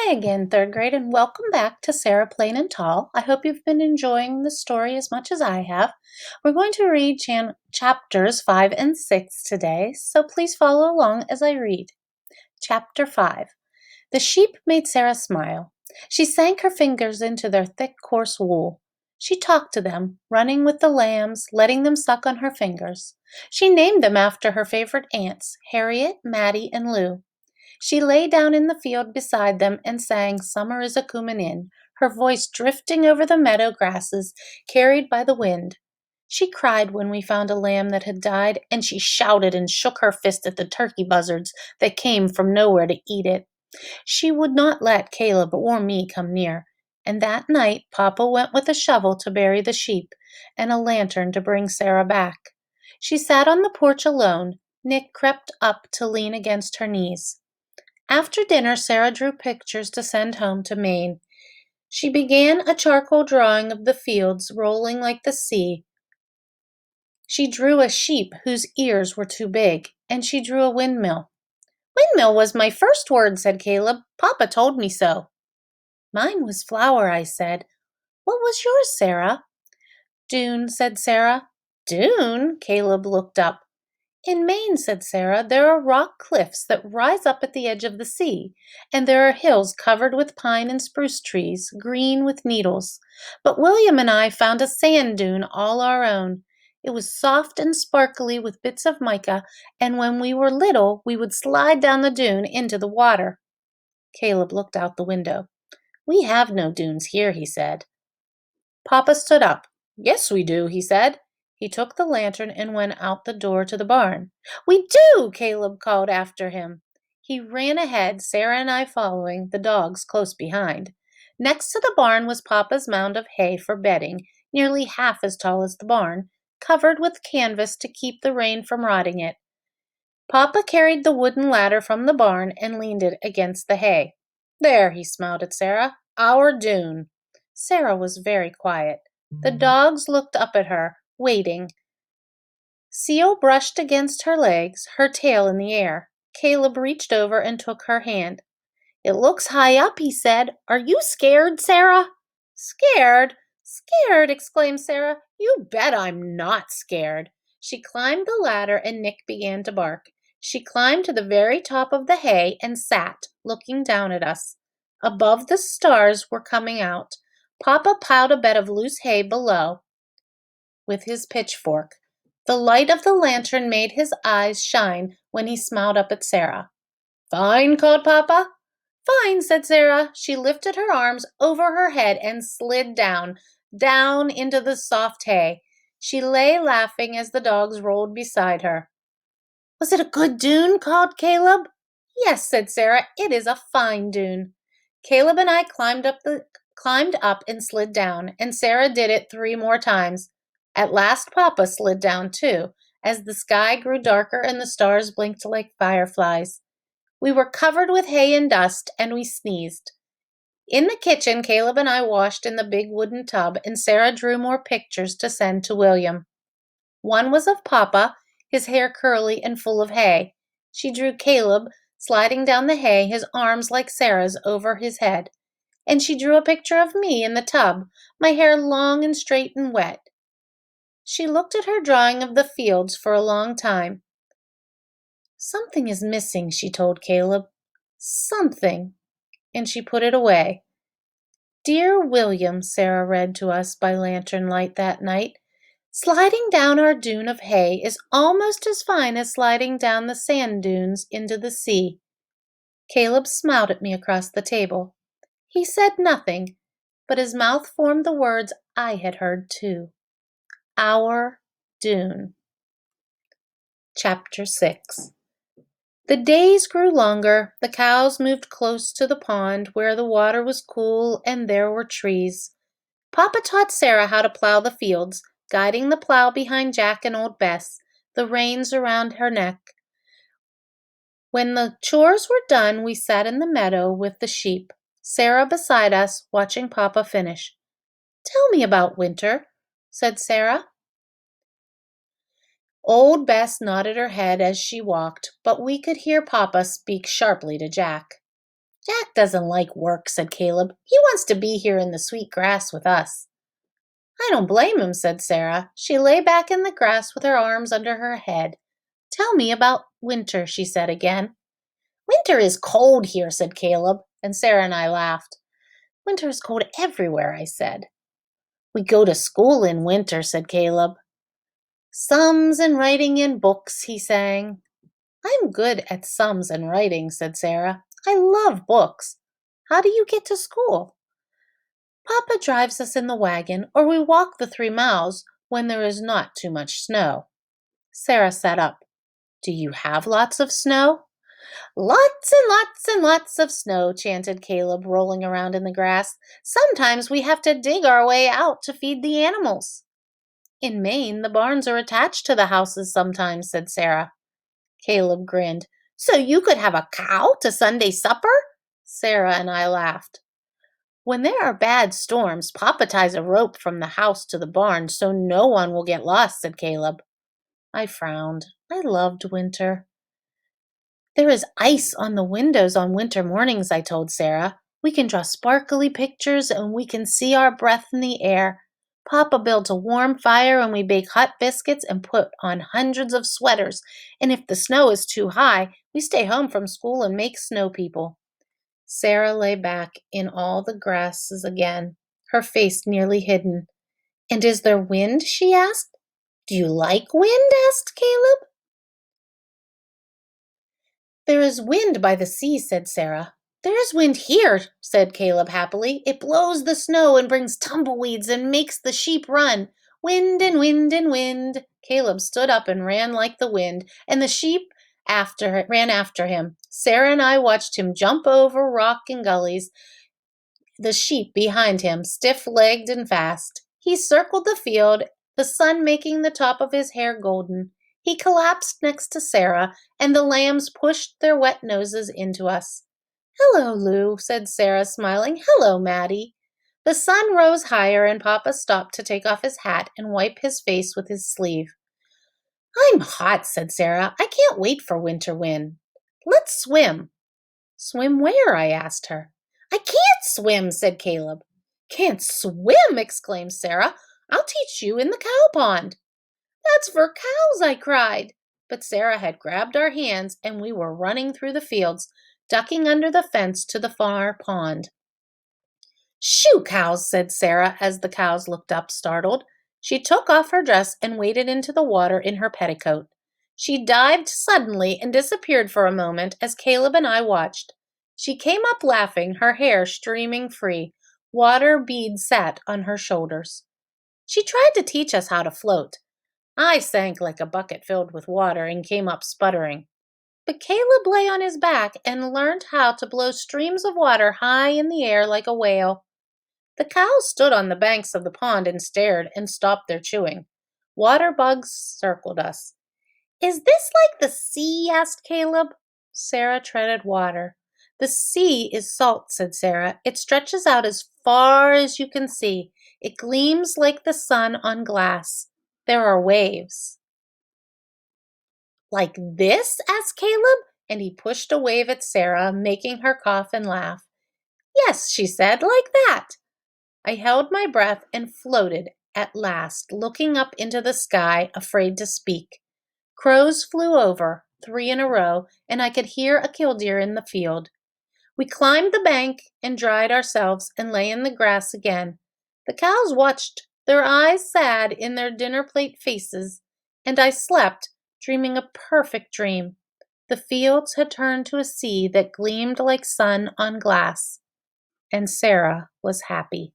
Hi again, third grade, and welcome back to Sarah Plain and Tall. I hope you've been enjoying the story as much as I have. We're going to read chapters 5 and 6 today, so please follow along as I read. Chapter 5. The sheep made Sarah smile. She sank her fingers into their thick, coarse wool. She talked to them, running with the lambs, letting them suck on her fingers. She named them after her favorite aunts, Harriet, Mattie, and Lou. She lay down in the field beside them and sang Summer is a Coomin' In, her voice drifting over the meadow grasses, carried by the wind. She cried when we found a lamb that had died, and she shouted and shook her fist at the turkey buzzards that came from nowhere to eat it. She would not let Caleb or me come near, and that night Papa went with a shovel to bury the sheep and a lantern to bring Sarah back. She sat on the porch alone. Nick crept up to lean against her knees. After dinner, Sarah drew pictures to send home to Maine. She began a charcoal drawing of the fields rolling like the sea. She drew a sheep whose ears were too big, and she drew a windmill. Windmill was my first word, said Caleb. Papa told me so. Mine was flower, I said. What was yours, Sarah? Dune, said Sarah. Dune? Caleb looked up. In Maine, said Sarah, there are rock cliffs that rise up at the edge of the sea, and there are hills covered with pine and spruce trees, green with needles. But William and I found a sand dune all our own. It was soft and sparkly with bits of mica, and when we were little, we would slide down the dune into the water. Caleb looked out the window. We have no dunes here, he said. Papa stood up. Yes, we do, he said. He took the lantern and went out the door to the barn. We do, Caleb called after him. He ran ahead, Sarah and I following, the dogs close behind. Next to the barn was Papa's mound of hay for bedding, nearly half as tall as the barn, covered with canvas to keep the rain from rotting it. Papa carried the wooden ladder from the barn and leaned it against the hay. There, he smiled at Sarah, our dune. Sarah was very quiet. The dogs looked up at her, waiting. Seal brushed against her legs, her tail in the air. Caleb reached over and took her hand. It looks high up, he said. Are you scared, Sarah? Scared? Scared, exclaimed Sarah. You bet I'm not scared. She climbed the ladder and Nick began to bark. She climbed to the very top of the hay and sat, looking down at us. Above the stars were coming out. Papa piled a bed of loose hay below with his pitchfork. The light of the lantern made his eyes shine when he smiled up at Sarah. Fine, called Papa. Fine, said Sarah. She lifted her arms over her head and slid down into the soft hay. She lay laughing as the dogs rolled beside her. Was it a good dune? Called Caleb. Yes, said Sarah. It is a fine dune. Caleb and I climbed up and slid down, and Sarah did it 3 more times. At last Papa slid down too, as the sky grew darker and the stars blinked like fireflies. We were covered with hay and dust, and we sneezed. In the kitchen, Caleb and I washed in the big wooden tub, and Sarah drew more pictures to send to William. One was of Papa, his hair curly and full of hay. She drew Caleb sliding down the hay, his arms like Sarah's over his head. And she drew a picture of me in the tub, my hair long and straight and wet. She looked at her drawing of the fields for a long time. Something is missing, she told Caleb. Something. And she put it away. Dear William, Sarah read to us by lantern light that night. Sliding down our dune of hay is almost as fine as sliding down the sand dunes into the sea. Caleb smiled at me across the table. He said nothing, but his mouth formed the words I had heard too. Our dune. Chapter 6. The days grew longer. The cows moved close to the pond where the water was cool and there were trees. Papa taught Sarah how to plow the fields, guiding the plow behind Jack and old Bess, the reins around her neck. When the chores were done, we sat in the meadow with the sheep, Sarah beside us, watching Papa finish. Tell me about winter, said Sarah. Old Bess nodded her head as she walked, but we could hear Papa speak sharply to Jack. Jack doesn't like work, said Caleb. He wants to be here in the sweet grass with us. I don't blame him, said Sarah. She lay back in the grass with her arms under her head. Tell me about winter, she said again. Winter is cold here, said Caleb, and Sarah and I laughed. Winter is cold everywhere, I said. We go to school in winter, said Caleb. Sums and writing in books, he sang. I'm good at sums and writing, said Sarah. I love books. How do you get to school? Papa drives us in the wagon, or we walk the 3 miles when there is not too much snow. Sarah sat up. Do you have lots of snow? Lots and lots and lots of snow, chanted Caleb, rolling around in the grass. Sometimes we have to dig our way out to feed the animals. In Maine, the barns are attached to the houses sometimes, said Sarah. Caleb grinned. So you could have a cow to Sunday supper? Sarah and I laughed. When there are bad storms, Papa ties a rope from the house to the barn so no one will get lost, said Caleb. I frowned. I loved winter. There is ice on the windows on winter mornings, I told Sarah. We can draw sparkly pictures and we can see our breath in the air. Papa builds a warm fire and we bake hot biscuits and put on hundreds of sweaters. And if the snow is too high, we stay home from school and make snow people. Sarah lay back in all the grasses again, her face nearly hidden. And is there wind? She asked. Do you like wind? Asked Caleb. There is wind by the sea, said Sarah. There is wind here, said Caleb happily. It blows the snow and brings tumbleweeds and makes the sheep run. Wind and wind and wind. Caleb stood up and ran like the wind, and the sheep ran after him. Sarah and I watched him jump over rock and gullies, the sheep behind him, stiff-legged and fast. He circled the field, the sun making the top of his hair golden. He collapsed next to Sarah, and the lambs pushed their wet noses into us. Hello, Lou, said Sarah, smiling. Hello, Maddie. The sun rose higher, and Papa stopped to take off his hat and wipe his face with his sleeve. I'm hot, said Sarah. I can't wait for winter wind. Let's swim. Swim where? I asked her. I can't swim, said Caleb. Can't swim, exclaimed Sarah. I'll teach you in the cow pond. That's for cows, I cried. But Sarah had grabbed our hands and we were running through the fields, ducking under the fence to the far pond. Shoo, cows, said Sarah as the cows looked up, startled. She took off her dress and waded into the water in her petticoat. She dived suddenly and disappeared for a moment as Caleb and I watched. She came up laughing, her hair streaming free. Water beads sat on her shoulders. She tried to teach us how to float. I sank like a bucket filled with water and came up sputtering. But Caleb lay on his back and learned how to blow streams of water high in the air like a whale. The cows stood on the banks of the pond and stared and stopped their chewing. Water bugs circled us. Is this like the sea? Asked Caleb. Sarah treaded water. The sea is salt, said Sarah. It stretches out as far as you can see. It gleams like the sun on glass. There are waves. Like this? Asked Caleb, and he pushed a wave at Sarah, making her cough and laugh. Yes, she said, like that. I held my breath and floated at last, looking up into the sky, afraid to speak. Crows flew over, 3 in a row, and I could hear a killdeer in the field. We climbed the bank and dried ourselves and lay in the grass again. The cows watched, their eyes sad in their dinner plate faces, and I slept, dreaming a perfect dream. The fields had turned to a sea that gleamed like sun on glass, and Sarah was happy.